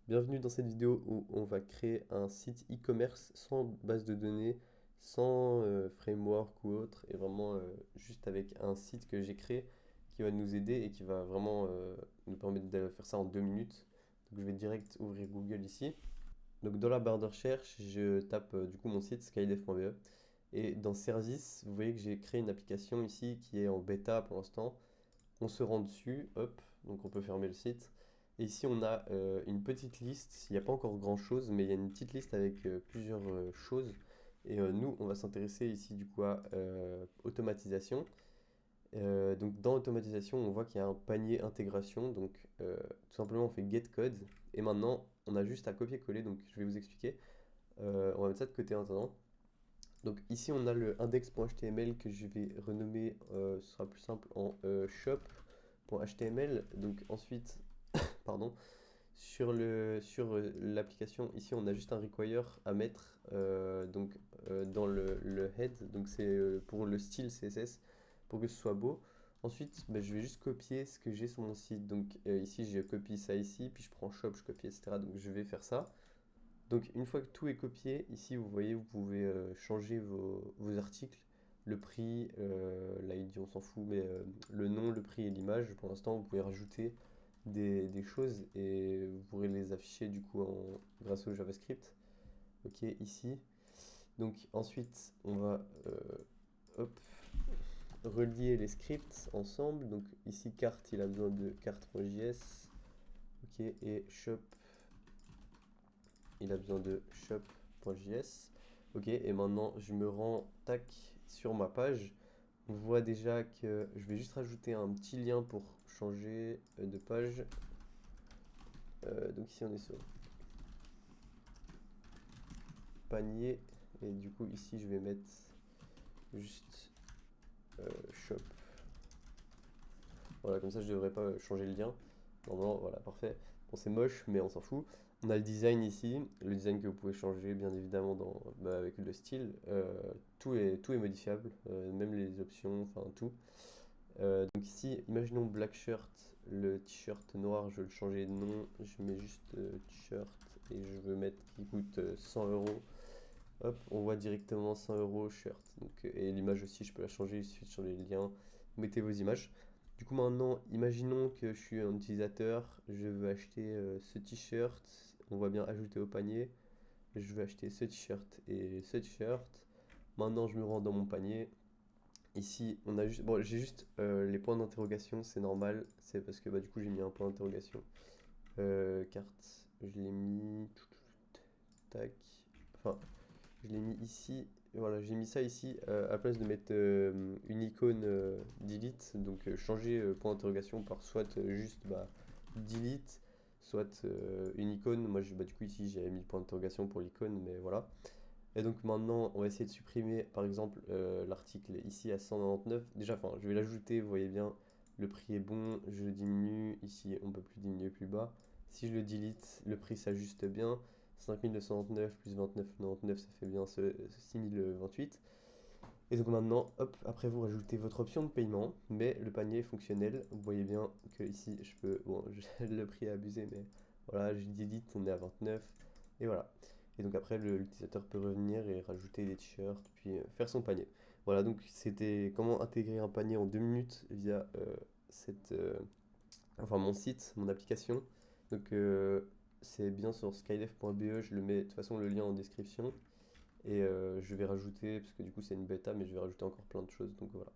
Bienvenue dans cette vidéo où on va créer un site e-commerce sans base de données, sans framework ou autre, et vraiment juste avec un site que j'ai créé qui va nous aider et qui va vraiment nous permettre de faire ça en 2 minutes. Donc je vais direct ouvrir Google ici. Donc dans la barre de recherche, je tape du coup mon site skydev.be et dans service, vous voyez que j'ai créé une application ici qui est en bêta pour l'instant. On se rend dessus, hop, donc on peut fermer le site. Et ici on a une petite liste, il n'y a pas encore grand chose, mais il y a une petite liste avec plusieurs choses. Et nous, on va s'intéresser ici du coup à automatisation. Donc dans automatisation, on voit qu'il y a un panier intégration. Donc tout simplement on fait get code. Et maintenant, on a juste à copier-coller, donc je vais vous expliquer. On va mettre ça de côté en attendant. Donc ici on a le index.html que je vais renommer, ce sera plus simple en shop.html. Donc ensuite, pardon, sur l'application, ici on a juste un require à mettre dans le head, donc c'est pour le style CSS, pour que ce soit beau. Ensuite, bah, je vais juste copier ce que j'ai sur mon site. Donc ici je copie ça ici, puis je prends shop, je copie, etc. Donc je vais faire ça. Donc une fois que tout est copié, ici vous voyez, vous pouvez changer vos articles, le prix, l'ID on s'en fout, mais le nom, le prix et l'image. Pour l'instant, vous pouvez rajouter des choses et vous pourrez les afficher du coup grâce au JavaScript. Ok, ici. Donc ensuite, on va hop, relier les scripts ensemble. Donc ici, carte, il a besoin de carte.js. Ok, et shop, il a besoin de shop.js. Ok, et maintenant je me rends tac sur ma page. On voit déjà que je vais juste rajouter un petit lien pour changer de page. Donc ici on est sur panier. Et du coup ici je vais mettre juste shop. Voilà, comme ça je devrais pas changer le lien. Normalement, voilà, parfait. Bon, c'est moche, mais on s'en fout. On a le design ici, le design que vous pouvez changer bien évidemment avec le style. Tout est modifiable, même les options, enfin tout. Donc ici, imaginons black shirt, le t-shirt noir, je veux le changer de nom. Je mets juste t-shirt et je veux mettre qui coûte 100 euros. Hop, on voit directement 100 euros shirt. Donc, et l'image aussi, je peux la changer, il suffit de changer les liens. Vous mettez vos images. Du coup, maintenant, imaginons que je suis un utilisateur, je veux acheter ce t-shirt. On voit bien ajouter au panier. Je veux acheter ce t-shirt et ce t-shirt. Maintenant, je me rends dans mon panier. Ici, on a juste, bon, j'ai juste les points d'interrogation, c'est normal. C'est parce que bah, du coup, j'ai mis un point d'interrogation. Carte, je l'ai mis. Tac. Enfin, je l'ai mis ici, voilà, j'ai mis ça ici à la place de mettre une icône delete, donc changer point d'interrogation par soit juste delete, soit une icône. Moi, du coup, ici, j'ai mis le point d'interrogation pour l'icône, mais voilà. Et donc maintenant, on va essayer de supprimer, par exemple, l'article ici à 199. Déjà, enfin, je vais l'ajouter, vous voyez bien, le prix est bon, je le diminue, ici, on peut plus diminuer plus bas. Si je le delete, le prix s'ajuste bien. 5999 plus 29,99, ça fait bien ce 6028. Et donc maintenant, hop, après vous rajoutez votre option de paiement, mais le panier est fonctionnel. Vous voyez bien que ici, je peux, bon, le prix est abusé, mais voilà, je delete, on est à 29, et voilà. Et donc après, l'utilisateur peut revenir et rajouter des t-shirts, puis faire son panier. Voilà, donc c'était comment intégrer un panier en 2 minutes via cette, enfin mon site, mon application. Donc c'est bien sur skydev.be, je le mets de toute façon le lien en description. Et je vais rajouter, parce que du coup c'est une bêta, mais je vais rajouter encore plein de choses. Donc voilà.